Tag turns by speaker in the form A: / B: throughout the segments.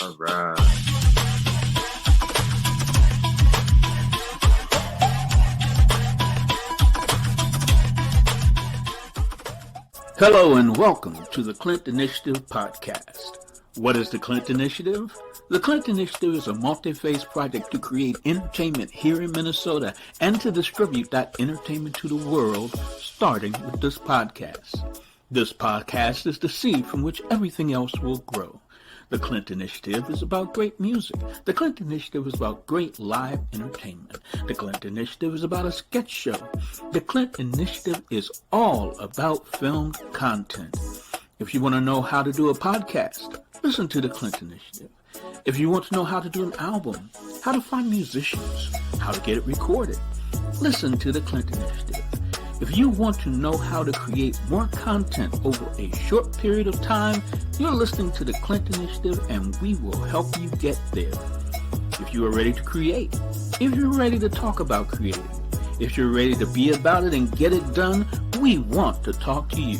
A: All right.
B: Hello and welcome to the Clint Initiative podcast. What is the Clint Initiative? The Clint Initiative is a multi-phase project to create entertainment here in Minnesota and to distribute that entertainment to the world, starting with this podcast. This podcast is the seed from which everything else will grow. The Clint Initiative is about great music. The Clint Initiative is about great live entertainment. The Clint Initiative is about a sketch show. The Clint Initiative is all about filmed content. If you want to know how to do a podcast, listen to the Clint Initiative. If you want to know how to do an album, how to find musicians, how to get it recorded, listen to the Clint Initiative. If you want to know how to create more content over a short period of time, you're listening to the Clint Initiative and we will help you get there. If you are ready to create, if you're ready to talk about creating, if you're ready to be about it and get it done, we want to talk to you.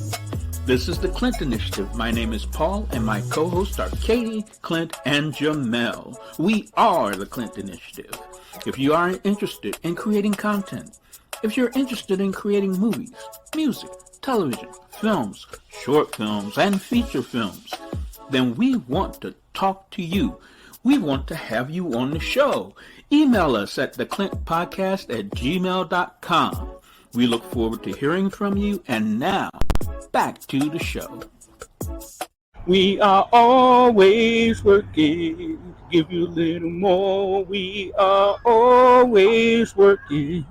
B: This is the Clint Initiative. My name is Paul and my co-hosts are Katie, Clint, and Jamel. We are the Clint Initiative. If you are interested in creating content, if you're interested in creating movies, music, television, films, short films, and feature films, then we want to talk to you. We want to have you on the show. Email us at theclintpodcast@gmail.com. We look forward to hearing from you. And now, back to the show.
C: We are always working to give you a little more. We are always working.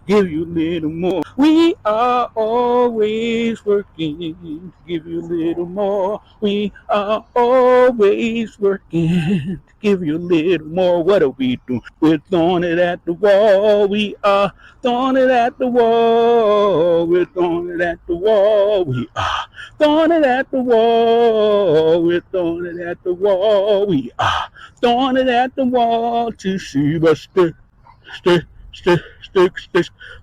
C: Give you a little more. We are always working to give you a little more. We are always working to give you a little more. What are we doing? We're throwing it at the wall. We are throwing it at the wall. We're throwing it at the wall. We are throwing it at the wall. We're throwing it at the wall. We are throwing it at the wall to see what's stick.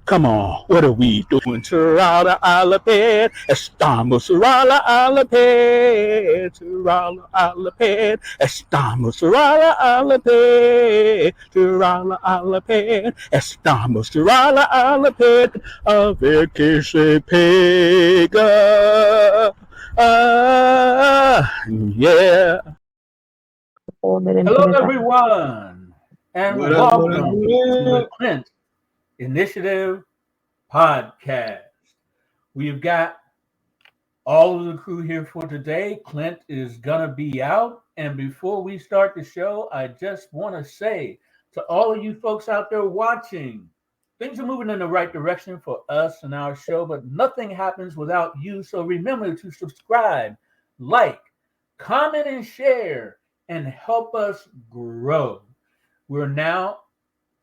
C: Come on, what are we doing? Sarala Alaped, estamos Sarala Alaped, Sarala Alaped, estamos Sarala Alaped, Sarala Alaped, estamos Sarala Alaped, a ver que se pega. Yeah.
B: Hello, everyone, and welcome to the Clint Initiative podcast. We've got all of the crew here for today. Clint is gonna be out, and before we start the show, I just want to say to all of you folks out there watching, things are moving in the right direction for us and our show, but nothing happens without you. So remember to subscribe, like, comment, and share, and help us grow. We're now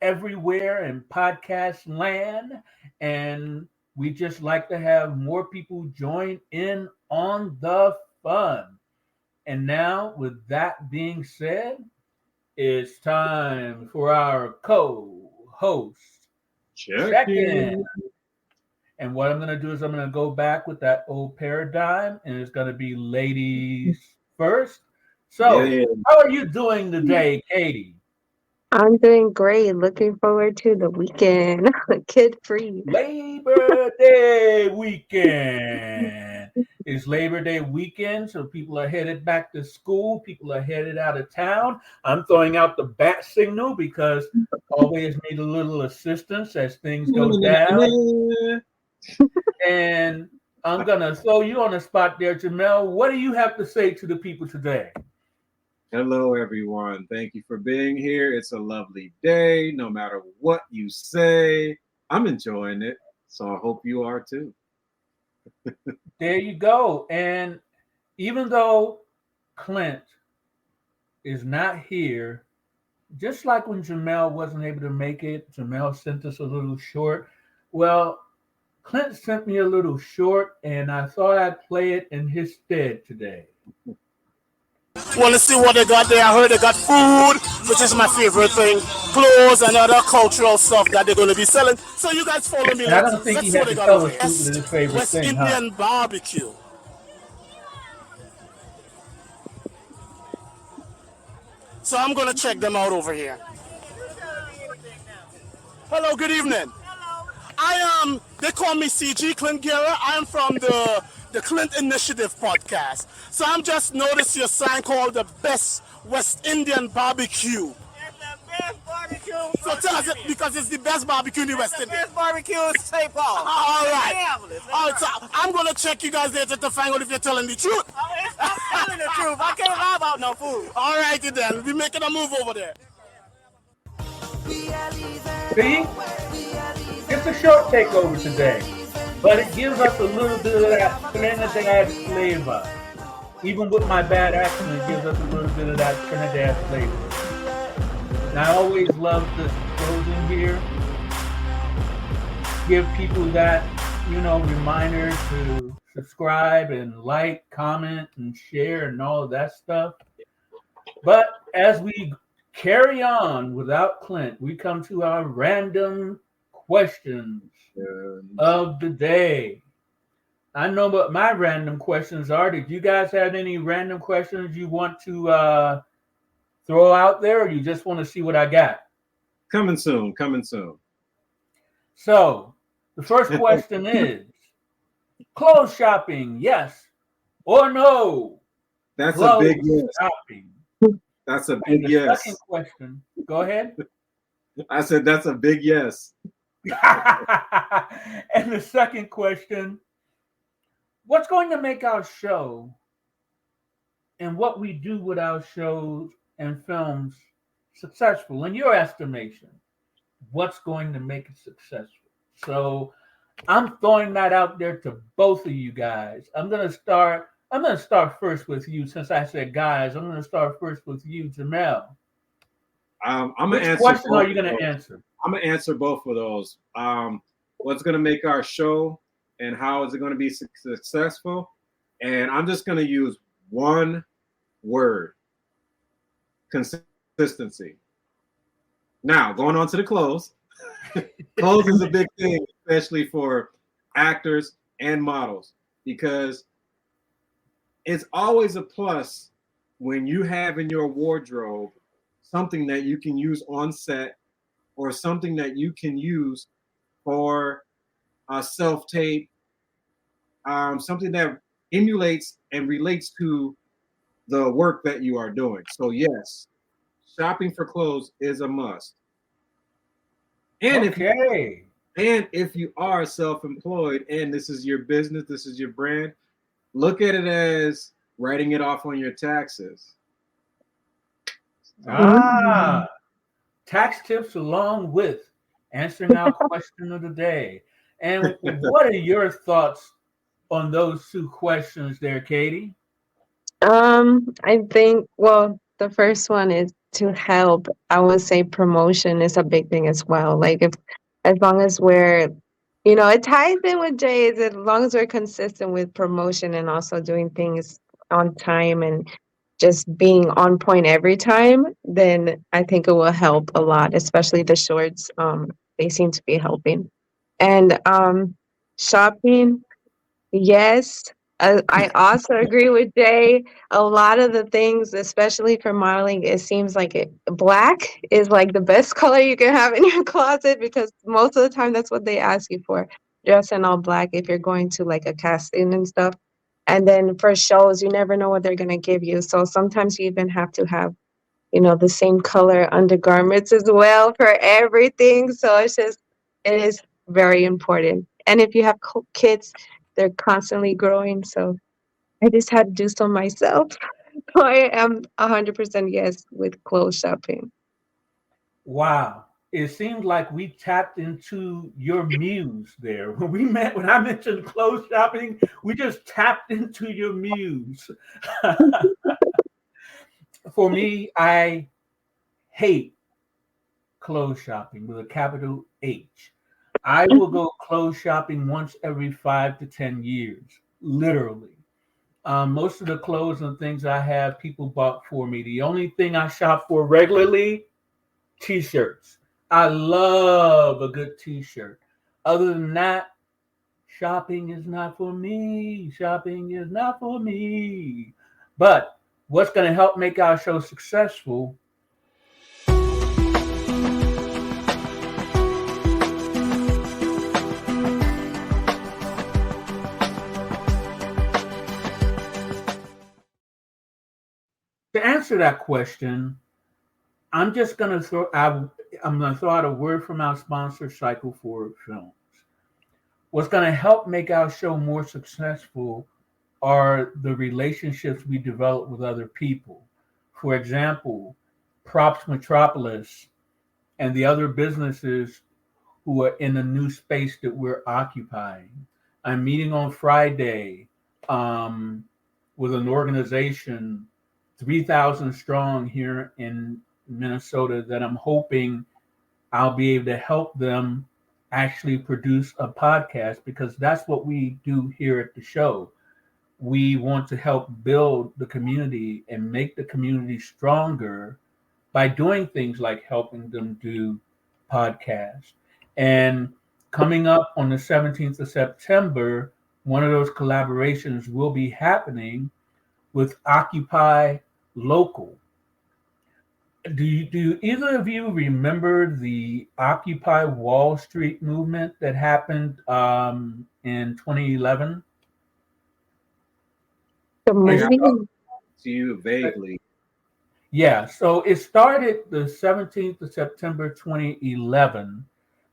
B: everywhere in podcast land, and we just like to have more people join in on the fun. And now, with that being said, it's time for our co-host check-in. And what I'm going to do is I'm going to go back with that old paradigm, and it's going to be ladies first. So, How are you doing today, Katie?
D: I'm doing great. Looking forward to the weekend. Kid-free.
B: Labor Day weekend. It's Labor Day weekend, so people are headed back to school. People are headed out of town. I'm throwing out the bat signal because always need a little assistance as things go down. And I'm going to throw you on the spot there, Jamel. What do you have to say to the people today?
A: Hello, everyone. Thank you for being here. It's a lovely day. No matter what you say, I'm enjoying it. So I hope you are too.
B: There you go. And even though Clint is not here, just like when Jamel wasn't able to make it, Jamel sent us a little short. Well, Clint sent me a little short, and I thought I'd play it in his stead today.
E: Want to see what they got there? I heard they got food, which is my favorite thing, clothes and other cultural stuff that they're going to be selling. So you guys follow me.
B: I don't think he has to tell us food is his favorite
E: West
B: thing,
E: Indian barbecue. So I'm going to check them out over here. Hello, good evening. I am, they call me CG Clint Guerra. I am from the Clint Initiative podcast. So I'm just noticed your sign called the Best West Indian Barbecue.
F: It's the best barbecue.
E: So tell us it, because it's the best barbecue in the West
F: The
E: Indies.
F: best barbecue is St. Paul.
E: All right.
F: Minneapolis.
E: All right, so I'm going to check you guys later to find out if you're telling the truth.
F: I'm telling the truth. I can't lie about no food.
E: All righty then. We're making a move over there.
C: See? It's a short takeover today, but it gives us a little bit of that Trinidad flavor. Even with my bad accent, it gives us a little bit of that Trinidad flavor. And I always love this closing here. Give people that, reminder to subscribe and like, comment, and share and all of that stuff. But as we carry on without Clint, we come to our random questions of the day. I know what my random questions are. Did you guys have any random questions you want to throw out there, or you just want to see what I got?
A: Coming soon.
C: So the first question is, clothes shopping, yes or no?
A: That's
C: Clothes
A: a big yes.
C: shopping.
A: That's a
C: And
A: big
C: the
A: yes.
C: second question, go ahead.
A: I said that's a big yes.
C: And the second question, what's going to make our show and what we do with our shows and films successful? In your estimation, what's going to make it successful? So I'm throwing that out there to both of you guys. I'm going to start first with you. Since I said guys, I'm going to start first with you, Jamel.
A: I'm gonna
C: Which
A: answer.
C: question are you going to answer?
A: I'm gonna answer both of those. What's gonna make our show and how is it gonna be successful? And I'm just gonna use one word: consistency. Now, going on to the clothes. Clothes is a big thing, especially for actors and models, because it's always a plus when you have in your wardrobe something that you can use on set or something that you can use for a self-tape, something that emulates and relates to the work that you are doing. So yes, shopping for clothes is a must. And if you are self-employed and this is your business, this is your brand, look at it as writing it off on your taxes.
C: Tax tips along with answering our question of the day. And what are your thoughts on those two questions there, Katie?
D: I think, well, the first one is to help. I would say promotion is a big thing as well. Like as long as we're, it ties in with Jay's, as long as we're consistent with promotion and also doing things on time and just being on point every time, then I think it will help a lot, especially the shorts. They seem to be helping. And shopping, yes. I also agree with Jay. A lot of the things, especially for modeling, it seems like black is like the best color you can have in your closet, because most of the time that's what they ask you for. Dress in all black if you're going to like a casting and stuff. And then for shows, you never know what they're going to give you. So sometimes you even have to have, the same color undergarments as well for everything. So it is very important. And if you have kids, they're constantly growing. So I just had to do so myself. So I am 100% yes with clothes shopping.
C: Wow. It seemed like we tapped into your muse there. When I mentioned clothes shopping, we just tapped into your muse. For me, I hate clothes shopping with a capital H. I will go clothes shopping once every 5 to 10 years, literally. Most of the clothes and things I have, people bought for me. The only thing I shop for regularly, T-shirts. I love a good T-shirt. Other than that, shopping is not for me. Shopping is not for me. But what's going to help make our show successful
B: To answer that question, I'm just going to I'm going to throw out a word from our sponsor, Cycle Forward Films. What's going to help make our show more successful are the relationships we develop with other people. For example, Props Metropolis and the other businesses who are in the new space that we're occupying. I'm meeting on Friday with an organization 3,000 strong here in Minnesota that I'm hoping I'll be able to help them actually produce a podcast, because that's what we do here at the show. We want to help build the community and make the community stronger by doing things like helping them do podcasts. And coming up on the 17th of September, one of those collaborations will be happening with Occupy Local. Do either of you remember the Occupy Wall Street movement that happened in 2011?
D: The
A: Yeah,
D: movie?
A: I'll to you vaguely.
B: Yeah, so it started the 17th of September 2011.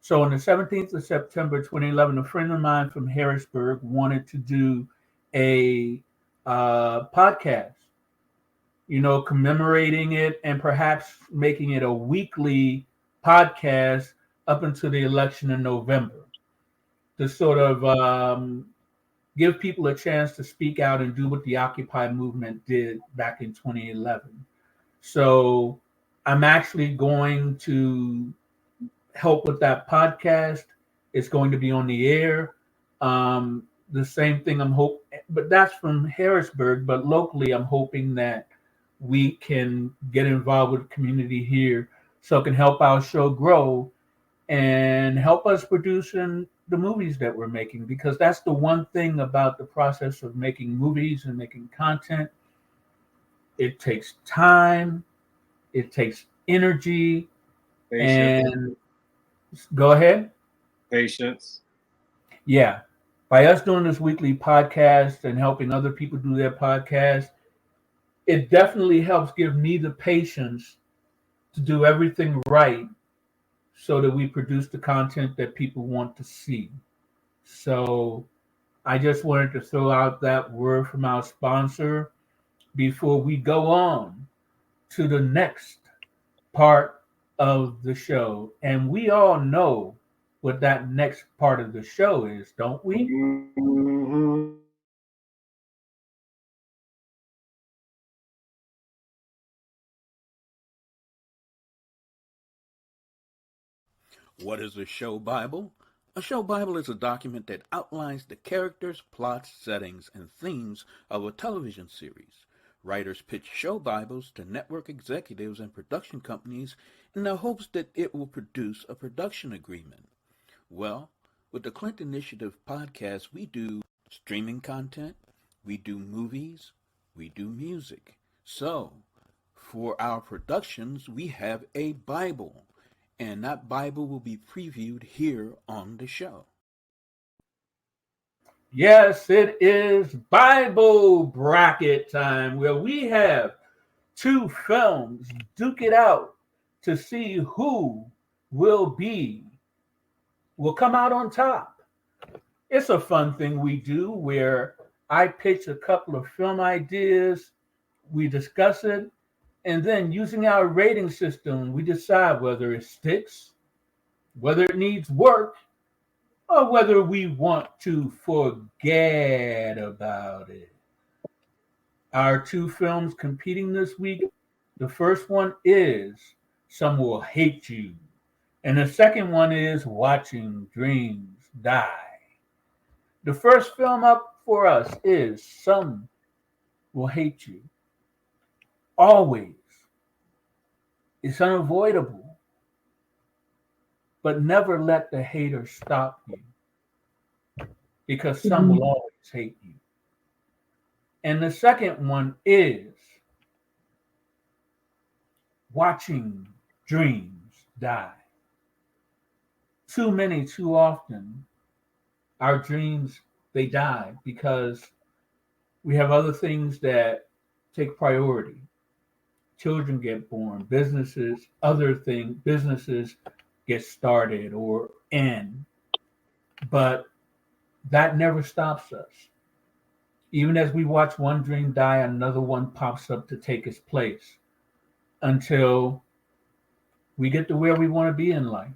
B: So on the 17th of September 2011, a friend of mine from Harrisburg wanted to do a podcast, commemorating it and perhaps making it a weekly podcast up until the election in November to sort of give people a chance to speak out and do what the Occupy movement did back in 2011. So I'm actually going to help with that podcast. It's going to be on the air. The same thing but that's from Harrisburg. But locally, I'm hoping that we can get involved with the community here so it can help our show grow and help us producing the movies that we're making, because that's the one thing about the process of making movies and making content. It takes time, it takes energy,
A: Patience.
B: and go ahead.
A: Patience.
B: Yeah. By us doing this weekly podcast and helping other people do their podcast, it definitely helps give me the patience to do everything right so that we produce the content that people want to see. So I just wanted to throw out that word from our sponsor before we go on to the next part of the show. And we all know what that next part of the show is, don't we?
A: Mhm.
B: What is a show Bible? A show Bible is a document that outlines the characters, plots, settings, and themes of a television series. Writers pitch show Bibles to network executives and production companies in the hopes that it will produce a production agreement. Well, with the Clint Initiative podcast, we do streaming content, we do movies, we do music. So, for our productions, we have a Bible, and that Bible will be previewed here on the show. Yes, it is Bible bracket time, where we have two films duke it out to see who will come out on top. It's a fun thing we do where I pitch a couple of film ideas, we discuss it, and then using our rating system, we decide whether it sticks, whether it needs work, or whether we want to forget about it. Our two films competing this week, the first one is Some Will Hate You, and the second one is Watching Dreams Die. The first film up for us is Some Will Hate You. Always. It's unavoidable, but never let the hater stop you, because some will always hate you. And the second one is Watching Dreams Die. Too many, too often, our dreams, they die because we have other things that take priority. children get born, businesses get started or end. But that never stops us. Even as we watch one dream die, another one pops up to take its place until we get to where we want to be in life.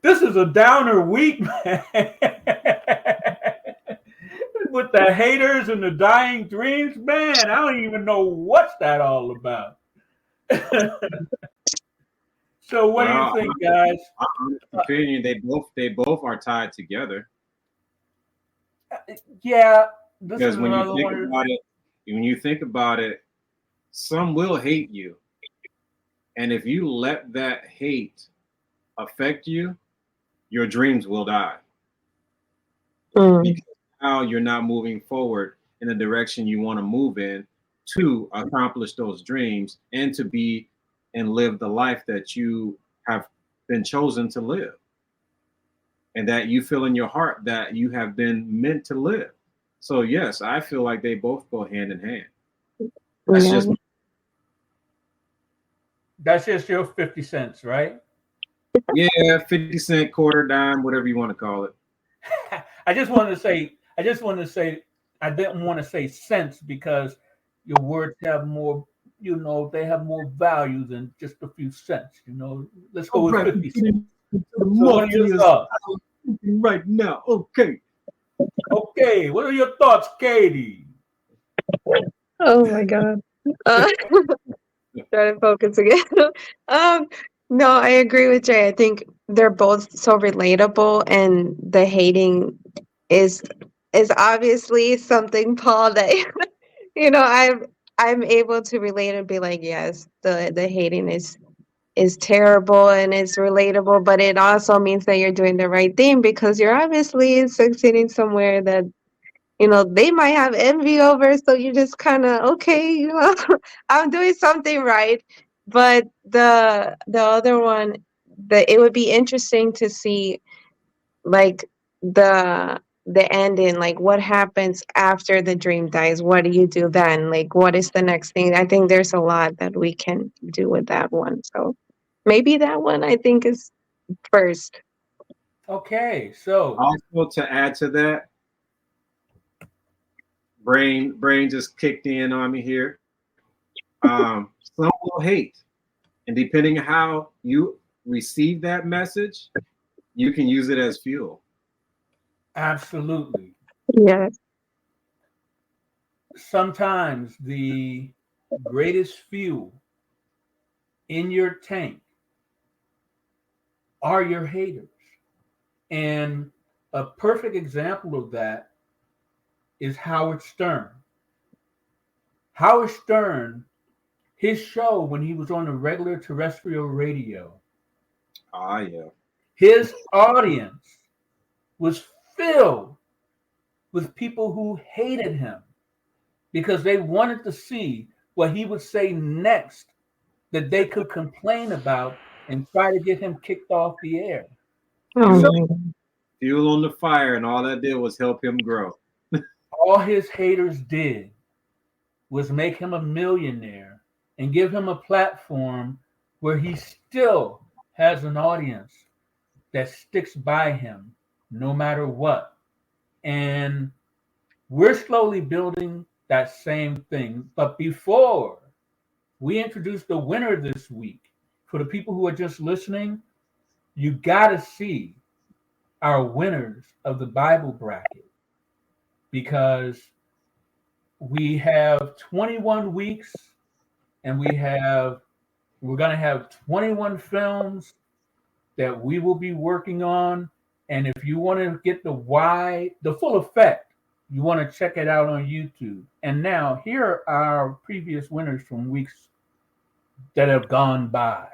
B: This is a downer week, man. With the haters and the dying dreams, man, I don't even know what's that all about. So what do you think, guys?
A: My honest opinion, they both are tied together.
B: Yeah,
A: because when you think about it, some will hate you, and if you let that hate affect you, your dreams will die. Because now you're not moving forward in the direction you want to move in to accomplish those dreams and to be and live the life that you have been chosen to live and that you feel in your heart that you have been meant to live. So yes, I feel like they both go hand in hand.
B: That's just your 50 cents, right?
A: Yeah, 50 cent, quarter, dime, whatever you want to call it.
B: I didn't want to say cents because your words have more, they have more value than just a few cents. Let's go with 50 cents. So what are your thoughts?
A: Right now, okay.
B: Okay, what are your thoughts, Katie?
D: Oh my God. Try to focus again. No, I agree with Jay. I think they're both so relatable, and the hating is obviously something, Paul, that I'm able to relate and be like, yes, the hating is terrible and it's relatable, but it also means that you're doing the right thing because you're obviously succeeding somewhere that they might have envy over, so you just kind of, okay, I'm doing something right. But the other one, it would be interesting to see like the ending, like what happens after the dream dies. What do you do then? Like, what is the next thing? I think there's a lot that we can do with that one. So maybe that one I think is first.
B: Okay, so
A: also to add to that, brain just kicked in on me here. Some will hate, and depending on how you receive that message, you can use it as fuel.
B: Absolutely.
D: Yes.
B: Sometimes the greatest fuel in your tank are your haters. And a perfect example of that is Howard Stern. Howard Stern, his show when he was on the regular terrestrial radio.
A: Yeah.
B: His audience was filled with people who hated him because they wanted to see what he would say next that they could complain about and try to get him kicked off the air.
A: Fuel on the fire, and all that did was help him grow.
B: All his haters did was make him a millionaire and give him a platform where he still has an audience that sticks by him no matter what. And we're slowly building that same thing. But before we introduce the winner this week, for the people who are just listening, you got to see our winners of the Bible bracket, because we have 21 weeks and we're going to have 21 films that we will be working on. And if you want to get the full effect, you want to check it out on YouTube. And now here are our previous winners from weeks that have gone by.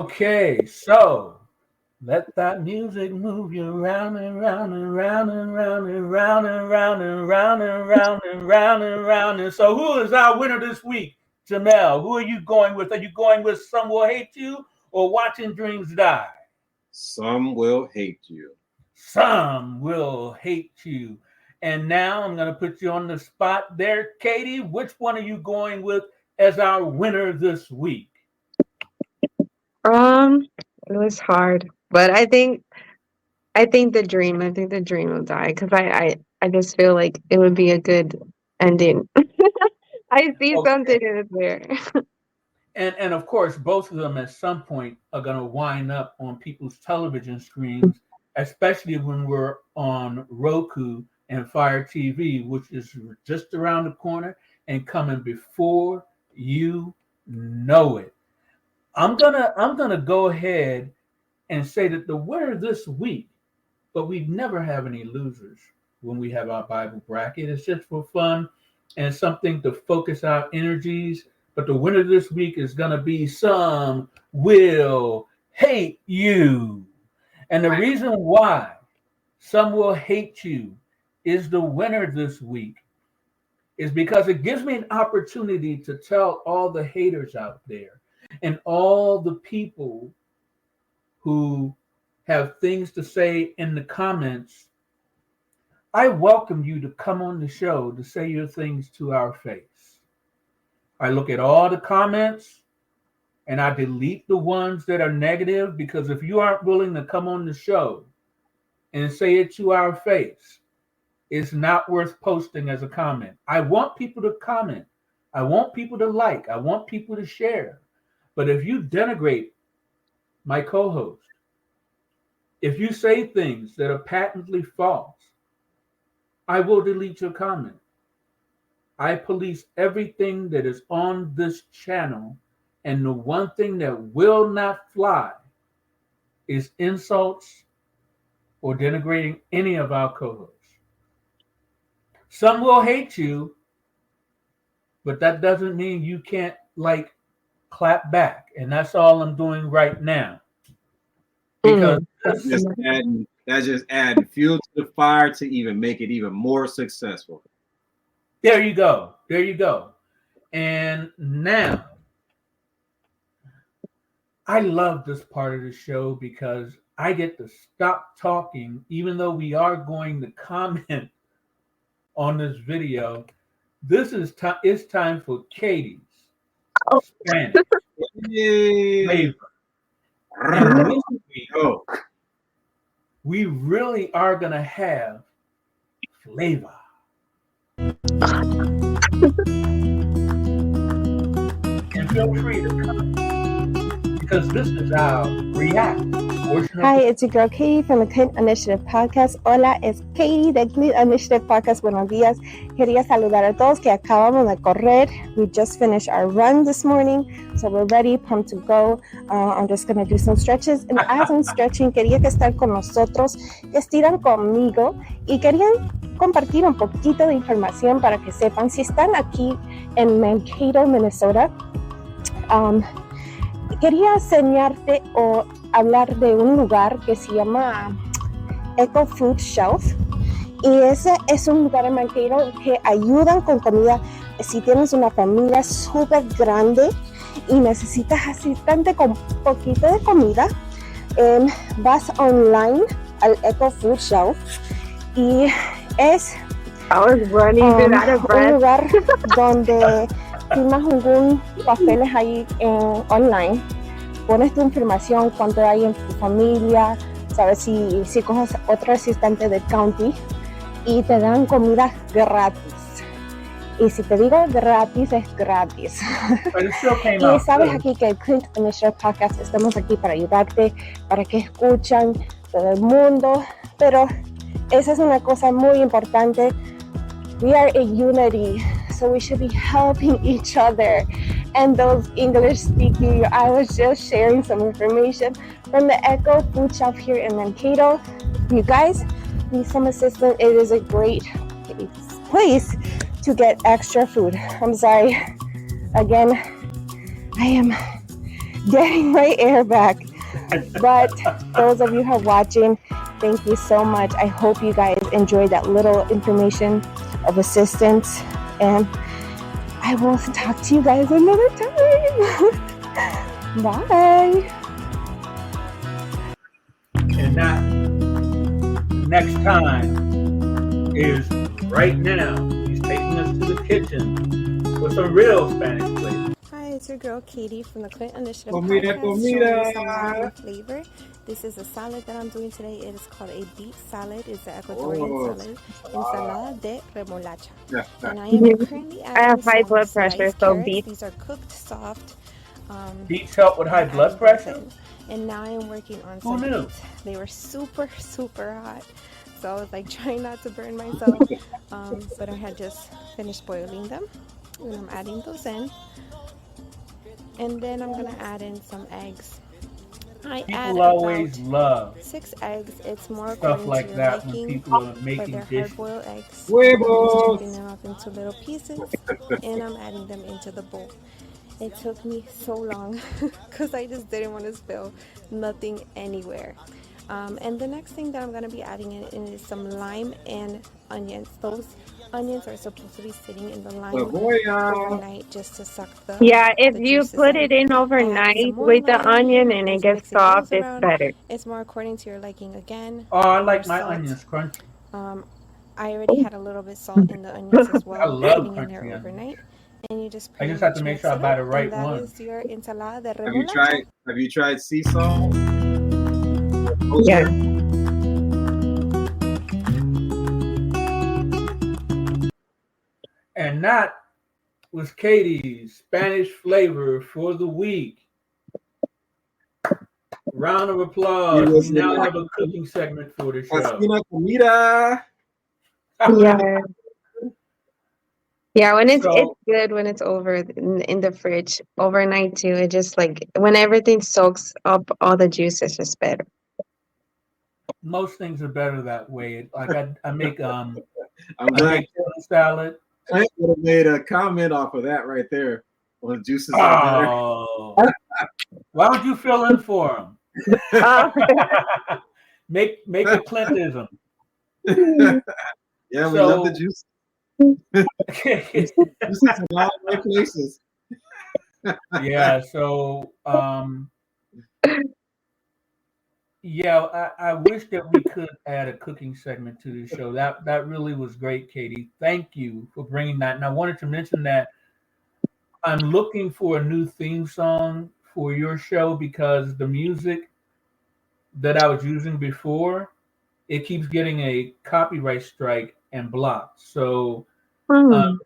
B: Okay, so let that music move you round and round and round and round and round and round and round and round and round and round. And so, who is our winner this week, Jamel? Who are you going with? Are you going with Some Will Hate You or Watching Dreams Die?
A: Some will hate you.
B: Some will hate you. And now I'm going to put you on the spot there, Katie. Which one are you going with as our winner this week?
D: It was hard, but I think the dream. I think the dream will die because I just feel like it would be a good ending. I see
B: Okay.
D: something in there.
B: And of course, both of them at some point are going to wind up on people's television screens, especially when we're on Roku and FireTV, which is just around the corner and coming before you know it. I'm gonna go ahead and say that the winner this week, but we never have any losers when we have our Bible bracket. It's just for fun and something to focus our energies. But the winner this week is going to be Some Will Hate You. And the reason why Some Will Hate You is the winner this week is because it gives me an opportunity to tell all the haters out there and all the people who have things to say in the comments. I welcome you to come on the show to say your things to our face. I look at all the comments and I delete the ones that are negative, because if you aren't willing to come on the show and say it to our face, it's not worth posting as a comment. I want people to comment. I want people to like. I want people to share. But if you denigrate my co-host, if you say things that are patently false, I will delete your comment. I police everything that is on this channel, and the one thing that will not fly is insults or denigrating any of our co-hosts. Some will hate you, but that doesn't mean you can't clap back. And that's all I'm doing right now. Because
A: That's just adding fuel to the fire to even make it even more successful.
B: There you go. There you go. And now, I love this part of the show because I get to stop talking, even though we are going to comment on this video. This is it's time for Katie's Spanish flavor. And this week, we really are going to have flavor. And feel free to come, because this is our react.
G: Hi, it's your girl Katie from the Clint Initiative Podcast. Hola, es Katie de Clint Initiative Podcast. Buenos días. Quería saludar a todos que acabamos de correr. We just finished our run this morning, so we're ready, pumped to go. I'm just going to do some stretches. And as I'm stretching, quería que estén con nosotros, que estiran conmigo y querían compartir un poquito de información para que sepan. Si están aquí en Mankato, Minnesota, quería enseñarte o hablar de un lugar que se llama Eco Food Shelf, y ese es un lugar en Mankato que ayudan con comida. Si tienes una familia súper grande y necesitas asistente con poquito de comida, vas online al Eco Food Shelf y es un lugar donde firmas algún papeles ahí online, pones tu información, cuánto hay en tu familia, sabes si coges otro asistente del county y te dan comida gratis. Y si te digo gratis, es gratis. Y sabes aquí que el Clint Initiative Podcast estamos aquí para ayudarte, para que escuchen todo el mundo, pero esa es una cosa muy importante. We are a unity, so we should be helping each other. And those English speaking, I was just sharing some information from the Eco Food Shelf here in Mankato. You guys need some assistance. It is a great place to get extra food. I'm sorry. Again, I am getting my air back. But those of you who are watching, thank you so much. I hope you guys enjoyed that little information of assistance, and I will talk to you guys another time. Bye.
B: And that next time is right now. He's taking us to the kitchen with some real Spanish flavor.
H: Hi, it's your girl Katie from the Clint Initiative
A: Comida,
H: podcast, showing you some
A: comida.
H: Latin flavor. This is a salad that I'm doing today. It is called a beet salad. It's an Ecuadorian salad, ensalada de remolacha. And I am currently
D: I have
H: adding
D: high
H: some
D: blood pressure,
H: sliced
D: so
H: carrots.
D: beets.
H: These are cooked soft.
B: Beets help with high blood pressure?
H: And now I'm working on some beets. They were super, super hot. So I was like trying not to burn myself. But I had just finished boiling them. And I'm adding those in. And then I'm gonna add in some eggs. I add
B: always
H: about
B: love
H: 6 eggs. It's more
B: stuff
H: according
B: like
H: to your
B: that when
H: liking,
B: people are
H: but
B: making
H: they're
B: dishes.
H: hard-boiled eggs.
A: Huevos.
H: I'm just chopping them up into little pieces, and I'm adding them into the bowl. It took me so long because I just didn't want to spill nothing anywhere. And the next thing that I'm going to be adding in is some lime and onions. Those onions are supposed to be sitting in the lime overnight just to suck the
D: Yeah, if
H: the
D: you
H: juices
D: put
H: in.
D: it in
H: I added some
D: overnight
H: more
D: with the
H: lime.
D: onion and
H: I'm
D: it
H: just
D: gets
H: mixing
D: soft,
H: those
D: it's
H: around.
D: better.
H: It's more according to your liking again.
B: Oh, I
H: More
B: like my
H: salt.
B: onions crunchy.
H: I already had a little bit salt in the onions as well,
B: I love
H: sitting in there
B: crunchy onions.
H: overnight. And you just
B: I
H: pretty
B: just have
H: much
B: to make
H: mix
B: sure I
H: it
B: buy
H: up,
B: the right
H: and that
B: one.
H: is your ensalada de
A: Have you
H: remolacha.
A: tried sea salt?
D: Yeah.
B: And that was Katie's Spanish flavor for the week. Round of applause. We now have a cooking segment for the show.
A: Cocina, comida.
D: Yeah. Yeah, when it's
B: So-
D: good when it's over in the fridge overnight too. It just like when everything soaks up all the juice, it's just better.
B: Most things are better that way. Like I make
A: I'm
B: I
A: glad
B: make chicken salad.
A: Clint would have made a comment off of that right there. Well, the juices are better.
B: Oh, why don't you fill in for him? Make a Clintism.
A: Yeah, we love the juice. Juices in all the right places.
B: Yeah, so yeah, I wish that we could add a cooking segment to the show. That really was great, Katie. Thank you for bringing that. And I wanted to mention that I'm looking for a new theme song for your show because the music that I was using before, it keeps getting a copyright strike and blocked. So I'm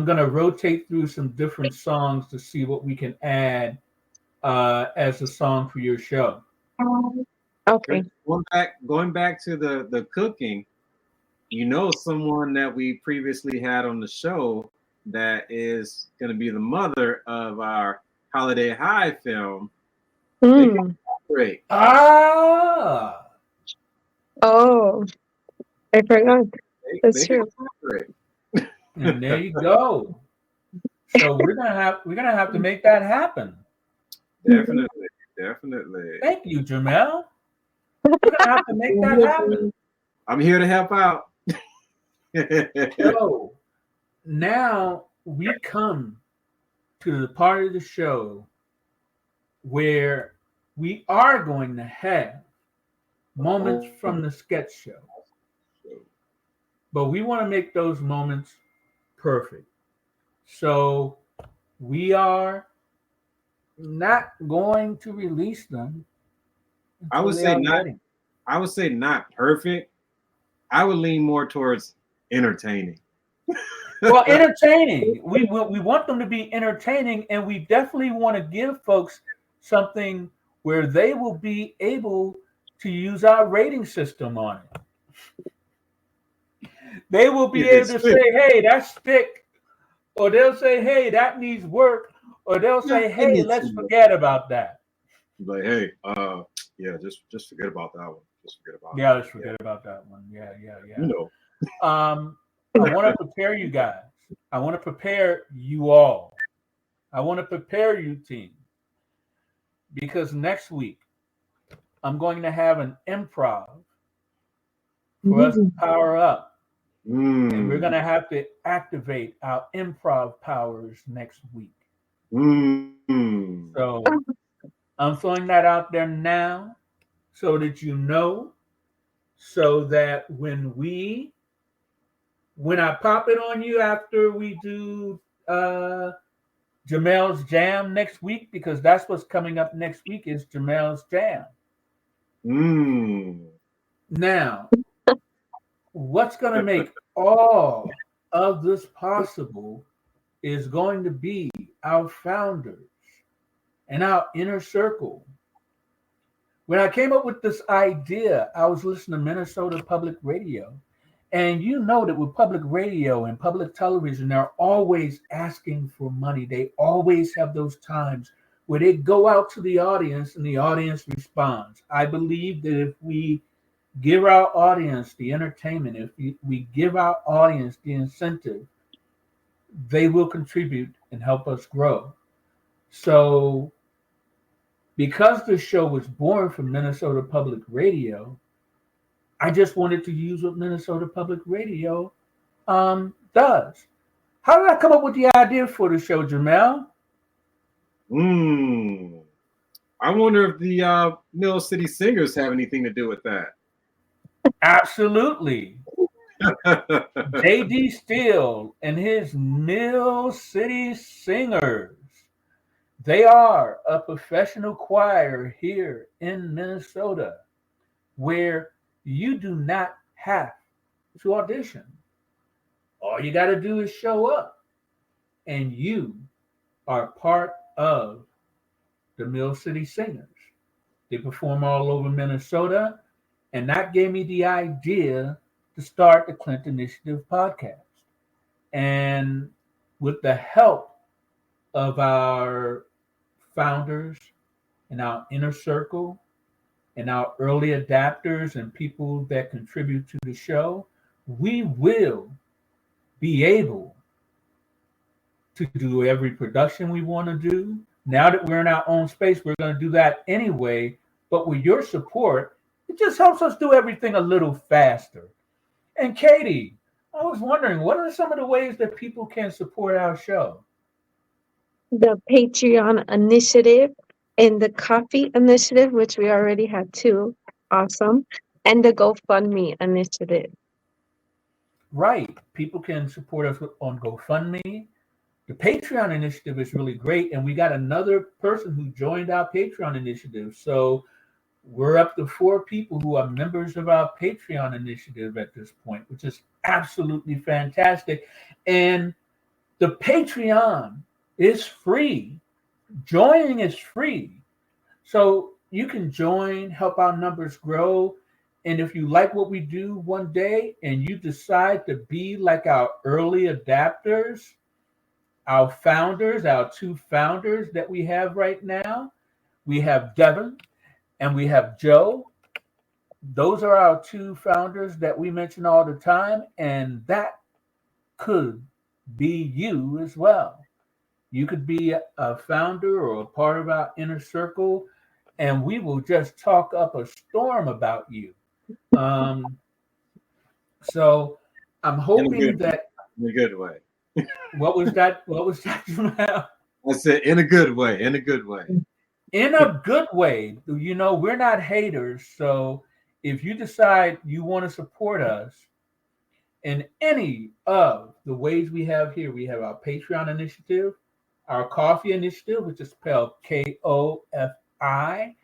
B: going to rotate through some different songs to see what we can add as a song for your show.
D: Okay.
A: Going back to the cooking, someone that we previously had on the show that is going to be the mother of our Holiday High film. Great.
B: Ah.
D: Oh, I forgot. That's true.
B: And there you go. So we're gonna have to make that happen.
A: Definitely.
B: Thank you, Jamel. We're gonna have to make that happen.
A: I'm here to help out.
B: So now we come to the part of the show where we are going to have moments from the sketch show. But we want to make those moments perfect. So we are not going to release them.
A: I would say not perfect. I would lean more towards entertaining.
B: Well, entertaining. We want them to be entertaining, and we definitely want to give folks something where they will be able to use our rating system on it. They will be able to say, hey, that's thick. Or they'll say, hey, that needs work. Or they'll say, hey, let's forget about that.
A: Like, hey, just forget about that one. Just forget about
B: let's forget about that one. Yeah. I want to prepare you guys. I want to prepare you all. I want to prepare you, team. because next week I'm going to have an improv for us to power up. And we're going to have to activate our improv powers next week. So I'm throwing that out there now so that you know, so that when I pop it on you after we do Jamel's Jam next week, because that's what's coming up next week is Jamel's Jam. Now, what's going to make all of this possible is going to be our founders and our inner circle. When I came up with this idea, I was listening to Minnesota Public Radio. And you know that with public radio and public television, they're always asking for money. They always have those times where they go out to the audience and the audience responds. I believe that if we give our audience the entertainment, if we give our audience the incentive, they will contribute and help us grow. So because this show was born from Minnesota Public Radio, I just wanted to use what Minnesota Public Radio does. How did I come up with the idea for the show, Jamel?
A: I wonder if the Mill City Singers have anything to do with that.
B: Absolutely. J.D. Steele and his Mill City Singers. They are a professional choir here in Minnesota where you do not have to audition. All you got to do is show up, and you are part of the Mill City Singers. They perform all over Minnesota, and that gave me the idea to start the Clint Initiative podcast. And with the help of our founders and our inner circle and our early adapters and people that contribute to the show, we will be able to do every production we want to do. Now that we're in our own space, we're going to do that anyway. But with your support, it just helps us do everything a little faster. And Katie, I was wondering, what are some of the ways that people can support our show?
D: The Patreon initiative and the Coffee initiative, which we already had two. Awesome. And the GoFundMe initiative.
B: Right. People can support us on GoFundMe. The Patreon initiative is really great. And we got another person who joined our Patreon initiative. So we're up to 4 people who are members of our Patreon initiative at this point, which is absolutely fantastic. And the Patreon is free. Joining is free. So you can join, help our numbers grow. And if you like what we do one day and you decide to be like our early adapters, our founders, our 2 founders that we have right now, we have Devin and we have Joe. Those are our 2 founders that we mention all the time. And that could be you as well. You could be a founder or a part of our inner circle, and we will just talk up a storm about you. So I'm hoping that
A: in a good way.
B: What was that? What was that?
A: I said in a good way. In a good way.
B: In a good way. You know, we're not haters. So if you decide you want to support us in any of the ways we have here, we have our Patreon initiative, our Coffee initiative, which is spelled KOFI.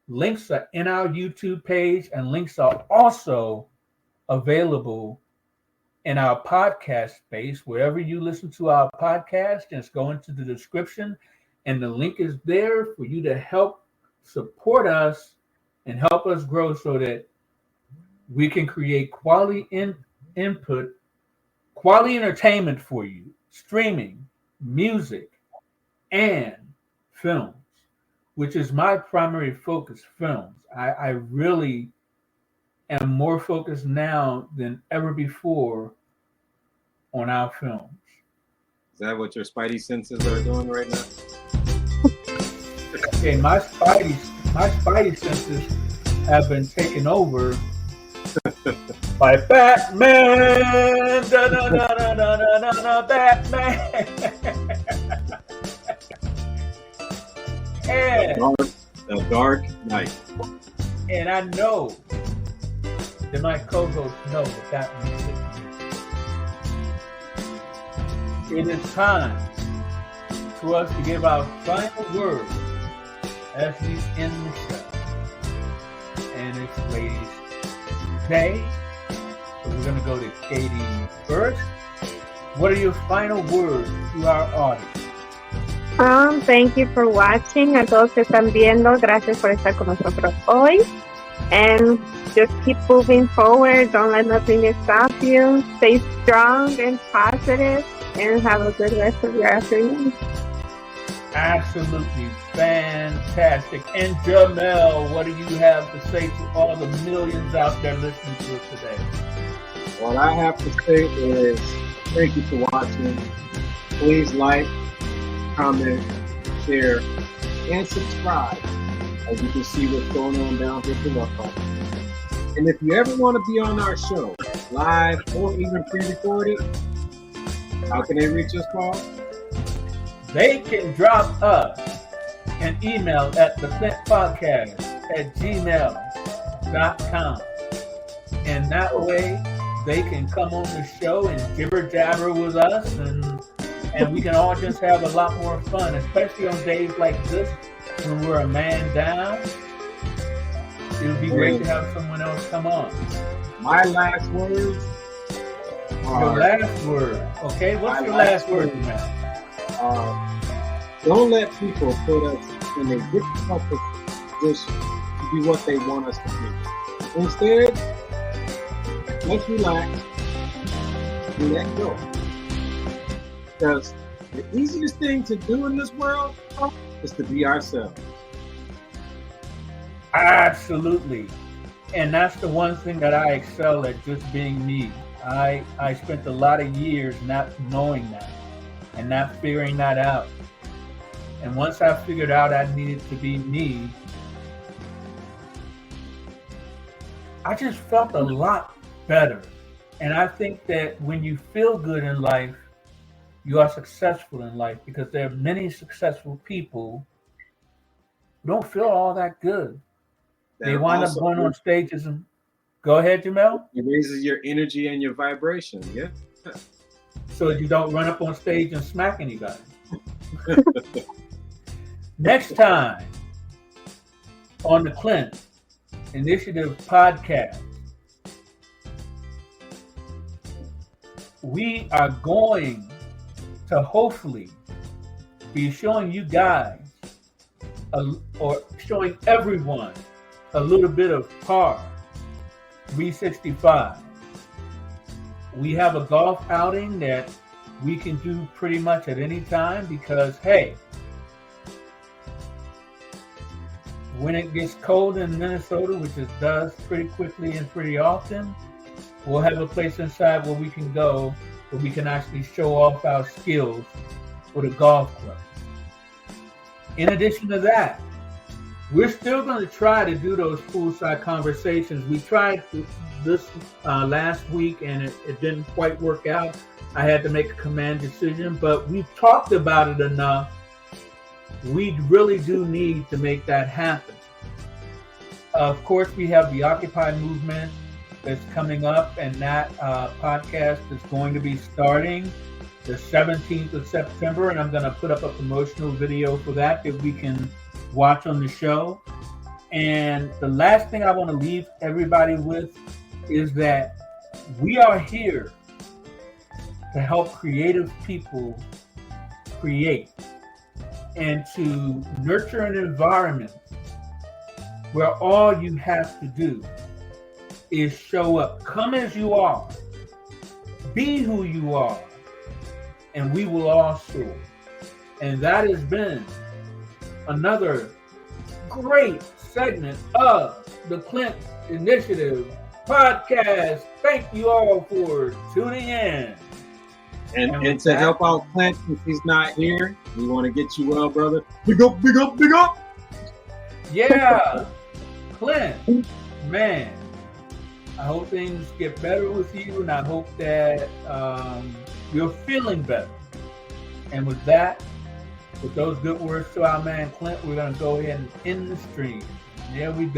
B: Links are in our YouTube page, and links are also available in our podcast space. Wherever you listen to our podcast, just go into the description, and the link is there for you to help support us and help us grow so that we can create quality input, quality entertainment for you, streaming, music, and films, which is my primary focus, films. I really am more focused now than ever before on our films.
A: Is that what your spidey senses are doing right now?
B: Okay, my spidey senses have been taken over by Batman. Da, da, da, da, da, da, da, Batman. And
A: The Dark Knight.
B: And I know that my co-hosts know what that means. It is time for us to give our final word as we end the show. And it's Ladies' Day. So we're going to go to Katie first. What are your final words to our audience?
D: Thank you for watching. A todos que están viendo, gracias por estar con nosotros hoy. And just keep moving forward. Don't let nothing stop you. Stay strong and positive, and have a good rest of your afternoon.
B: Absolutely fantastic. And Jamel, what do you have to say to all the millions out there listening to us today?
A: What I have to say is thank you for watching. Please like, comment, share, and subscribe, as you can see what's going on down here below. And if you ever want to be on our show, live or even pre-recorded, how can they reach us, Paul?
B: They can drop us an email at theclintpodcast@gmail.com. And that way they can come on the show and jibber jabber with us, and we can all just have a lot more fun, especially on days like this when we're a man down. It would be great to have someone else come on.
A: My last words are...
B: Your last word. Okay, what's your last word, man?
A: Don't let people put us in a difficult position to be what they want us to be. Instead, let's relax and let go. Because the easiest thing to do in this world is to be ourselves.
B: Absolutely. And that's the one thing that I excel at, just being me. I spent a lot of years not knowing that and not figuring that out. And once I figured out I needed to be me, I just felt a lot better. And I think that when you feel good in life, you are successful in life, because there are many successful people who don't feel all that good. They wind up going on stages and... Go ahead, Jamel.
A: It raises your energy and your vibration, yeah?
B: So you don't run up on stage and smack anybody. Next time on the Clint Initiative podcast, we are going to hopefully be showing you guys or showing everyone a little bit of par 365. We have a golf outing that we can do pretty much at any time, because hey, when it gets cold in Minnesota, which it does pretty quickly and pretty often, we'll have a place inside where we can go, where we can actually show off our skills with a golf club. In addition to that, we're still going to try to do those poolside conversations. We tried this last week and it didn't quite work out. I had to make a command decision, but we've talked about it enough. We really do need to make that happen. Of course, we have the Occupy movement that's coming up, and that podcast is going to be starting the 17th of September, and I'm going to put up a promotional video for that we can watch on the show. And the last thing I want to leave everybody with is that we are here to help creative people create and to nurture an environment where all you have to do is show up. Come as you are. Be who you are. And we will all soar. And that has been another great segment of the Clint Initiative podcast. Thank you all for tuning in.
A: And to help out Clint, if he's not here, we want to get you well, brother. Big up, big up, big up.
B: Yeah, Clint, man, I hope things get better with you, and I hope that you're feeling better. And with that, with those good words to our man Clint, we're going to go ahead and end the stream. There we go.